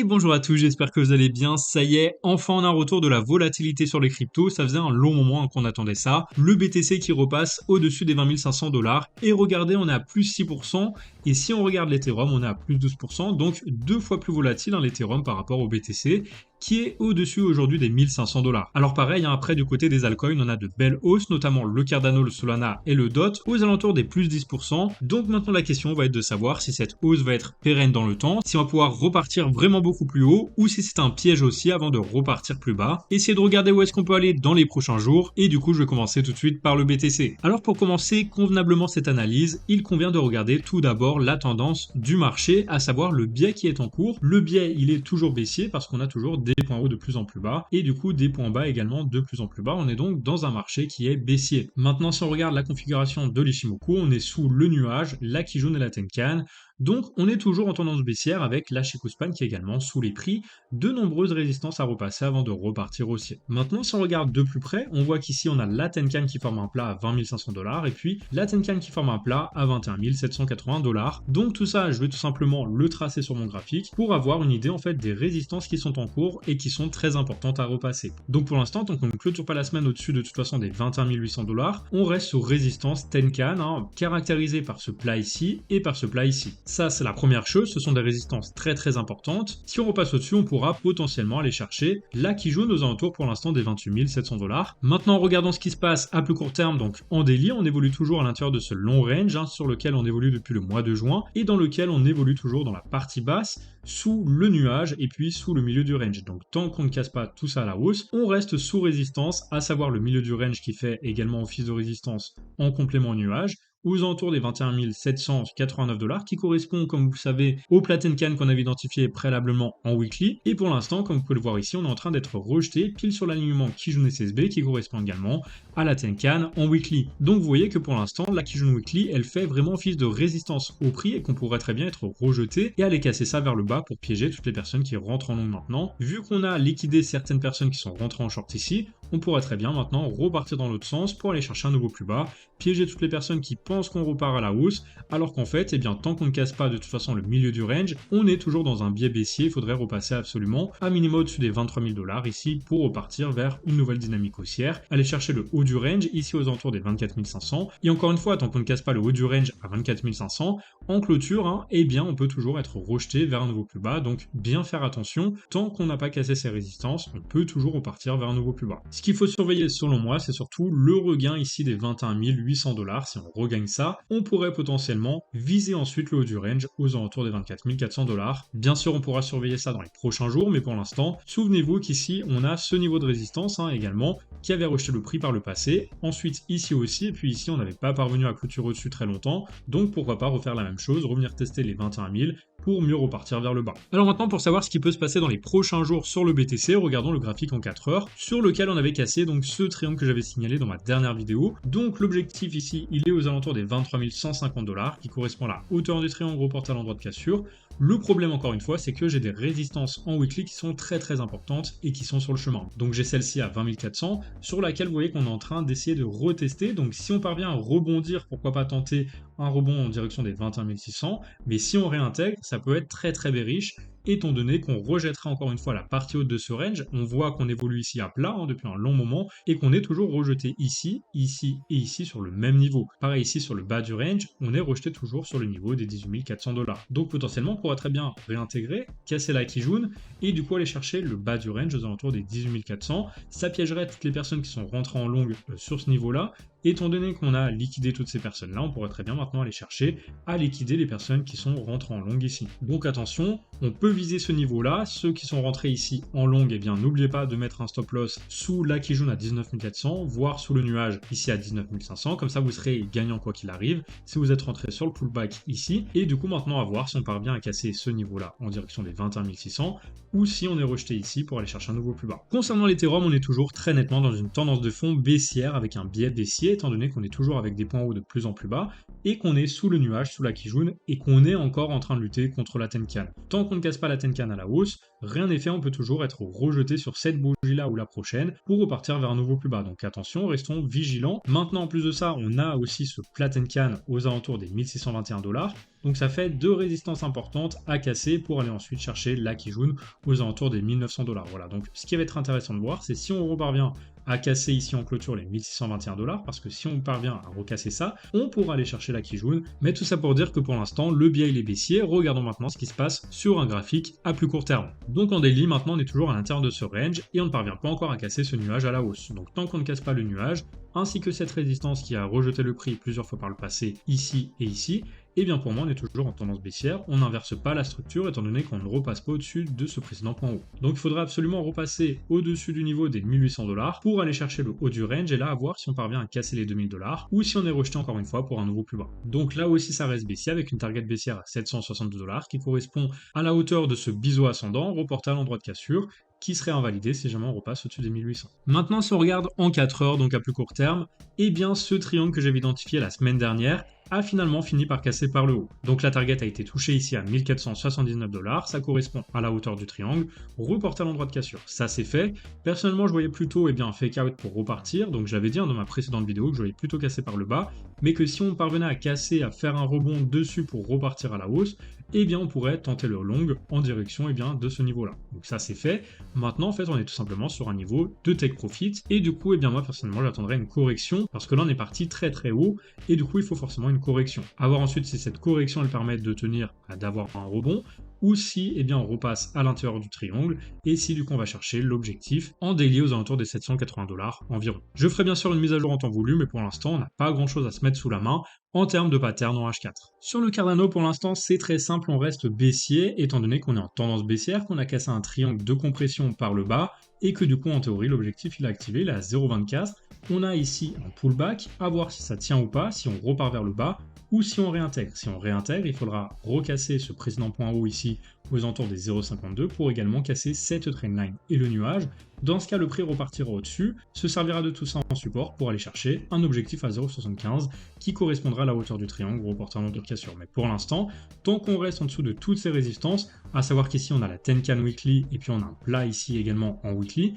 bonjour à tous, j'espère que vous allez bien. Ça y est, enfin on a un retour de la volatilité sur les cryptos. Ça faisait un long moment qu'on attendait ça. Le BTC qui repasse au-dessus des 20 500 dollars. Et regardez, on est à plus 6%. Et si on regarde l'Ethereum, on est à plus 12%. Donc deux fois plus volatile l'Ethereum par rapport au BTC, qui est au-dessus aujourd'hui des 1500 dollars. Alors pareil, après du côté des altcoins, on a de belles hausses, notamment le Cardano, le Solana et le DOT, aux alentours des plus 10%. Donc maintenant la question va être de savoir si cette hausse va être pérenne dans le temps, si on va pouvoir repartir vraiment beaucoup plus haut, ou si c'est un piège aussi avant de repartir plus bas. Essayez de regarder où est-ce qu'on peut aller dans les prochains jours, et du coup je vais commencer tout de suite par le BTC. Alors pour commencer convenablement cette analyse, il convient de regarder tout d'abord la tendance du marché, à savoir le biais qui est en cours. Le biais il est toujours baissier parce qu'on a toujours des points hauts de plus en plus bas et du coup des points bas également de plus en plus bas. On est donc dans un marché qui est baissier. Maintenant, si on regarde la configuration de l'Ichimoku, on est sous le nuage, la Kijun et la Tenkan. Donc on est toujours en tendance baissière avec la Chikuspan qui est également sous les prix, de nombreuses résistances à repasser avant de repartir haussier. Maintenant, si on regarde de plus près, on voit qu'ici on a la Tenkan qui forme un plat à 20 500 dollars et puis la Tenkan qui forme un plat à 21 780 dollars. Donc tout ça, je vais tout simplement le tracer sur mon graphique pour avoir une idée en fait des résistances qui sont en cours et qui sont très importantes à repasser. Donc pour l'instant, tant qu'on ne clôture pas la semaine au-dessus de toute façon des 21 800 dollars, on reste sur résistance Tenkan, caractérisée par ce plat ici et par ce plat ici. Ça, c'est la première chose, ce sont des résistances très importantes. Si on repasse au-dessus, on pourra potentiellement aller chercher la Kijun aux alentours pour l'instant des 28 700 dollars. Maintenant, regardons ce qui se passe à plus court terme, donc en daily, on évolue toujours à l'intérieur de ce long range, sur lequel on évolue depuis le mois de juin, et dans lequel on évolue toujours dans la partie basse, sous le nuage, et puis sous le milieu du range. Donc tant qu'on ne casse pas tout ça à la hausse, on reste sous résistance, à savoir le milieu du range qui fait également office de résistance en complément nuage, aux alentours des 21 789 dollars, qui correspond, comme vous le savez, au plat Tenkan qu'on avait identifié préalablement en weekly. Et pour l'instant, comme vous pouvez le voir ici, on est en train d'être rejeté pile sur l'alignement Kijun SSB, qui correspond également à la Tenkan en weekly. Donc vous voyez que pour l'instant, la Kijun weekly, elle fait vraiment office de résistance au prix et qu'on pourrait très bien être rejeté et aller casser ça vers le bas pour piéger toutes les personnes qui rentrent en long maintenant. Vu qu'on a liquidé certaines personnes qui sont rentrées en short ici, on pourrait très bien maintenant repartir dans l'autre sens pour aller chercher un nouveau plus bas, piéger toutes les personnes qui pensent qu'on repart à la hausse, alors qu'en fait, tant qu'on ne casse pas de toute façon le milieu du range, on est toujours dans un biais baissier, il faudrait repasser absolument à minimum au-dessus des 23 000 dollars ici pour repartir vers une nouvelle dynamique haussière, aller chercher le haut du range ici aux alentours des 24 500, et encore une fois, tant qu'on ne casse pas le haut du range à 24 500, en clôture, on peut toujours être rejeté vers un nouveau plus bas, donc bien faire attention, tant qu'on n'a pas cassé ces résistances, on peut toujours repartir vers un nouveau plus bas. Ce qu'il faut surveiller selon moi, c'est surtout le regain ici des 21 800 dollars. Si on regagne ça, on pourrait potentiellement viser ensuite le haut du range aux alentours des 24 400 dollars. Bien sûr, on pourra surveiller ça dans les prochains jours, mais pour l'instant, souvenez-vous qu'ici, on a ce niveau de résistance également qui avait rejeté le prix par le passé. Ensuite, ici aussi, et puis ici, on n'avait pas parvenu à clôturer au-dessus très longtemps, donc pourquoi pas refaire la même chose, revenir tester les 21 000 pour mieux repartir vers le bas. Alors maintenant, pour savoir ce qui peut se passer dans les prochains jours sur le BTC, regardons le graphique en 4 heures, sur lequel on avait cassé donc ce triangle que j'avais signalé dans ma dernière vidéo. Donc l'objectif ici, il est aux alentours des 23 150 dollars, qui correspond à la hauteur du triangle reporté à l'endroit de cassure. Le problème, encore une fois, c'est que j'ai des résistances en weekly qui sont très importantes et qui sont sur le chemin. Donc j'ai celle-ci à 20 400, sur laquelle vous voyez qu'on est en train d'essayer de retester. Donc si on parvient à rebondir, pourquoi pas tenter un rebond en direction des 21 600, mais si on réintègre, ça peut être très bearish, étant donné qu'on rejettera encore une fois la partie haute de ce range. On voit qu'on évolue ici à plat depuis un long moment et qu'on est toujours rejeté ici et ici sur le même niveau. Pareil ici sur le bas du range, on est rejeté toujours sur le niveau des 18 400 dollars. Donc potentiellement on pourrait très bien réintégrer, casser la Kijun et du coup aller chercher le bas du range aux alentours des 18 400. Ça piégerait toutes les personnes qui sont rentrées en longue sur ce niveau-là. Étant donné qu'on a liquidé toutes ces personnes-là, on pourrait très bien maintenant aller chercher à liquider les personnes qui sont rentrées en longue ici. Donc attention, on peut viser ce niveau-là. Ceux qui sont rentrés ici en longue, n'oubliez pas de mettre un stop loss sous la Kijun à 19 400, voire sous le nuage ici à 19 500. Comme ça, vous serez gagnant quoi qu'il arrive si vous êtes rentré sur le pullback ici. Et du coup, maintenant, à voir si on parvient à casser ce niveau-là en direction des 21 600 ou si on est rejeté ici pour aller chercher un nouveau plus bas. Concernant l'Ethereum, on est toujours très nettement dans une tendance de fond baissière avec un biais baissier, étant donné qu'on est toujours avec des points hauts de plus en plus bas et qu'on est sous le nuage, sous la Kijun, et qu'on est encore en train de lutter contre la Tenkan. Tant qu'on ne casse pas la Tenkan à la hausse, rien n'est fait, on peut toujours être rejeté sur cette bougie-là ou la prochaine pour repartir vers un nouveau plus bas. Donc attention, restons vigilants. Maintenant, en plus de ça, on a aussi ce plat and can aux alentours des 1621 $. Donc ça fait deux résistances importantes à casser pour aller ensuite chercher la Kijun aux alentours des 1900 $. Voilà, donc ce qui va être intéressant de voir, c'est si on reparvient à casser ici en clôture les 1621 $, parce que si on parvient à recasser ça, on pourra aller chercher la Kijun. Mais tout ça pour dire que pour l'instant, le biais il est baissier. Regardons maintenant ce qui se passe sur un graphique à plus court terme. Donc en daily, maintenant on est toujours à l'intérieur de ce range et on ne parvient pas encore à casser ce nuage à la hausse. Donc tant qu'on ne casse pas le nuage, ainsi que cette résistance qui a rejeté le prix plusieurs fois par le passé, ici et ici, et bien pour moi on est toujours en tendance baissière, on n'inverse pas la structure étant donné qu'on ne repasse pas au-dessus de ce précédent point haut. Donc il faudra absolument repasser au-dessus du niveau des 1800 $ pour aller chercher le haut du range et là à voir si on parvient à casser les 2000 $ ou si on est rejeté encore une fois pour un nouveau plus bas. Donc là aussi ça reste baissier avec une target baissière à 762 $ qui correspond à la hauteur de ce biseau ascendant reporté à l'endroit de cassure qui serait invalidé si jamais on repasse au-dessus des 1800. Maintenant, si on regarde en 4 heures, donc à plus court terme, eh bien ce triangle que j'avais identifié la semaine dernière a finalement fini par casser par le haut. Donc la target a été touchée ici à 1479 $, ça correspond à la hauteur du triangle, reporté à l'endroit de cassure. Ça c'est fait. Personnellement, je voyais plutôt un fake out pour repartir, donc j'avais dit dans ma précédente vidéo que je voyais plutôt casser par le bas, mais que si on parvenait à casser, à faire un rebond dessus pour repartir à la hausse, eh bien on pourrait tenter le long en direction de ce niveau-là. Donc ça c'est fait. Maintenant en fait on est tout simplement sur un niveau de take profit et du coup moi personnellement j'attendrai une correction parce que là on est parti très très haut et du coup il faut forcément une correction. À voir ensuite si cette correction elle permet de tenir, d'avoir un rebond ou si on repasse à l'intérieur du triangle et si du coup on va chercher l'objectif en daily aux alentours des 780 $ environ. Je ferai bien sûr une mise à jour en temps voulu mais pour l'instant on n'a pas grand chose à se mettre sous la main en termes de pattern en H4. Sur le Cardano pour l'instant c'est très simple, on reste baissier étant donné qu'on est en tendance baissière, qu'on a cassé un triangle de compression par le bas et que du coup en théorie l'objectif il est activé, il est à 0,24. On a ici un pullback, à voir si ça tient ou pas, si on repart vers le bas ou si on réintègre. Si on réintègre, il faudra recasser ce précédent point haut ici aux alentours des 0,52 pour également casser cette trendline et le nuage. Dans ce cas, le prix repartira au-dessus, se servira de tout ça en support pour aller chercher un objectif à 0,75 qui correspondra à la hauteur du triangle reporté en longueur de cassure. Mais pour l'instant, tant qu'on reste en dessous de toutes ces résistances, à savoir qu'ici on a la Tenkan Weekly et puis on a un plat ici également en Weekly,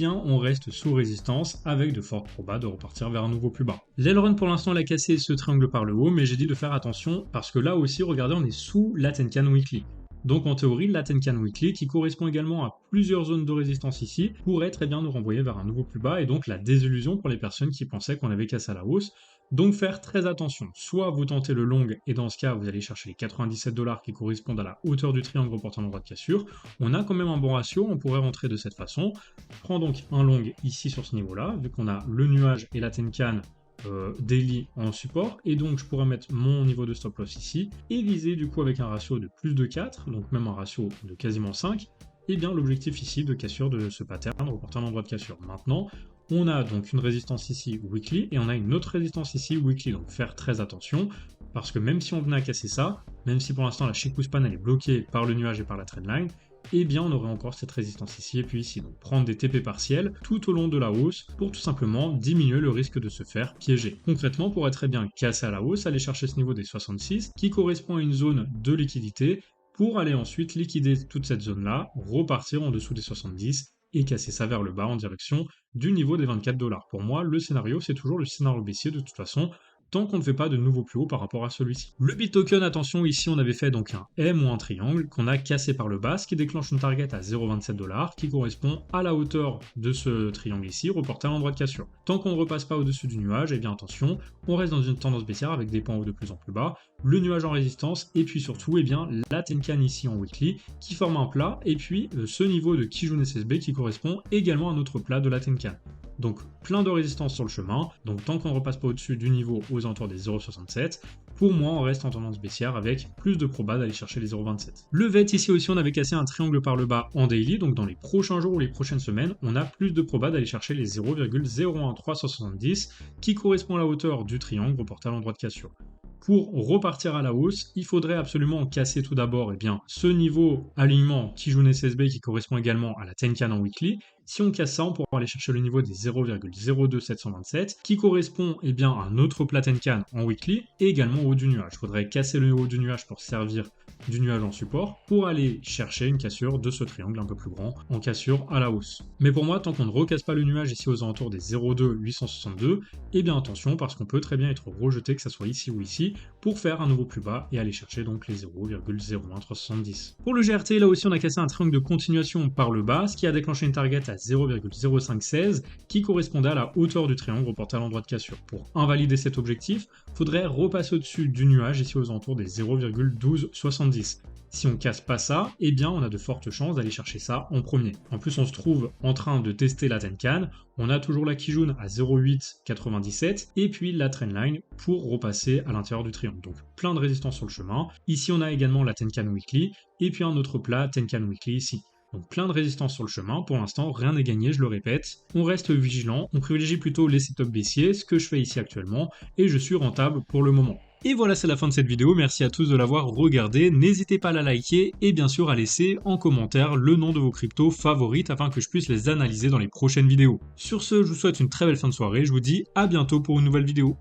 on reste sous résistance avec de fortes probas de repartir vers un nouveau plus bas. L'Elrond pour l'instant l'a cassé ce triangle par le haut, mais j'ai dit de faire attention parce que là aussi, regardez, on est sous la Tenkan Weekly. Donc en théorie, la Tenkan Weekly, qui correspond également à plusieurs zones de résistance ici, pourrait très bien nous renvoyer vers un nouveau plus bas, et donc la désillusion pour les personnes qui pensaient qu'on avait cassé à la hausse. Donc faire très attention, soit vous tentez le long, et dans ce cas vous allez chercher les 97 $ qui correspondent à la hauteur du triangle reportant l'endroit de cassure. On a quand même un bon ratio, on pourrait rentrer de cette façon. Je prends donc un long ici sur ce niveau-là, vu qu'on a le nuage et la Tenkan daily en support, et donc je pourrais mettre mon niveau de stop loss ici et viser du coup avec un ratio de plus de 4, donc même un ratio de quasiment 5, et bien l'objectif ici de cassure de ce pattern reportant l'endroit de cassure. Maintenant on a donc une résistance ici weekly et on a une autre résistance ici weekly, donc faire très attention parce que même si on venait à casser ça, même si pour l'instant la Chikou Span elle est bloquée par le nuage et par la trendline, on aurait encore cette résistance ici et puis ici. Donc prendre des TP partiels tout au long de la hausse pour tout simplement diminuer le risque de se faire piéger. Concrètement, pour être très bien cassé à la hausse, aller chercher ce niveau des 66 qui correspond à une zone de liquidité pour aller ensuite liquider toute cette zone-là, repartir en dessous des 70 et casser ça vers le bas en direction du niveau des 24 $. Pour moi, le scénario, c'est toujours le scénario baissier de toute façon, tant qu'on ne fait pas de nouveau plus haut par rapport à celui-ci. Le BitToken, attention, ici on avait fait donc un M ou un triangle qu'on a cassé par le bas, ce qui déclenche une target à 0,27 $ qui correspond à la hauteur de ce triangle ici, reporté à l'endroit de cassure. Tant qu'on ne repasse pas au-dessus du nuage, attention, on reste dans une tendance baissière avec des points hauts de plus en plus bas, le nuage en résistance, et puis surtout, la Tenkan ici en weekly qui forme un plat, et puis ce niveau de Kijun SSB qui correspond également à notre plat de la Tenkan. Donc plein de résistance sur le chemin, donc tant qu'on ne repasse pas au-dessus du niveau aux alentours des 0,67, pour moi on reste en tendance baissière avec plus de probas d'aller chercher les 0,27. Le VET ici aussi on avait cassé un triangle par le bas en daily, donc dans les prochains jours ou les prochaines semaines, on a plus de probas d'aller chercher les 0,013170 qui correspond à la hauteur du triangle reporté à l'endroit de cassure. Pour repartir à la hausse, il faudrait absolument casser tout d'abord ce niveau alignement Kijun SSB qui correspond également à la Tenkan en weekly. Si on casse ça, on pourra aller chercher le niveau des 0,02727 qui correspond à un autre plat Tenkan en weekly et également au haut du nuage. Il faudrait casser le haut du nuage pour servir du nuage en support pour aller chercher une cassure de ce triangle un peu plus grand en cassure à la hausse. Mais pour moi, tant qu'on ne recasse pas le nuage ici aux alentours des 0,2 862, et bien attention parce qu'on peut très bien être rejeté, que ça soit ici ou ici, pour faire un nouveau plus bas et aller chercher donc les 0,01370. Pour le GRT, là aussi on a cassé un triangle de continuation par le bas, ce qui a déclenché une target à 0,0516 qui correspondait à la hauteur du triangle reporté à l'endroit de cassure. Pour invalider cet objectif, il faudrait repasser au-dessus du nuage ici aux alentours des 0,1270. Si on casse pas ça, eh bien on a de fortes chances d'aller chercher ça en premier. En plus on se trouve en train de tester la Tenkan, on a toujours la Kijun à 0,897 et puis la Trendline pour repasser à l'intérieur du triangle. Donc plein de résistance sur le chemin. Ici on a également la Tenkan Weekly et puis un autre plat Tenkan Weekly ici. Donc plein de résistance sur le chemin, pour l'instant rien n'est gagné, je le répète. On reste vigilant, on privilégie plutôt les setups baissiers, ce que je fais ici actuellement, et je suis rentable pour le moment. Et voilà, c'est la fin de cette vidéo, merci à tous de l'avoir regardé, n'hésitez pas à la liker et bien sûr à laisser en commentaire le nom de vos cryptos favorites afin que je puisse les analyser dans les prochaines vidéos. Sur ce, je vous souhaite une très belle fin de soirée, je vous dis à bientôt pour une nouvelle vidéo.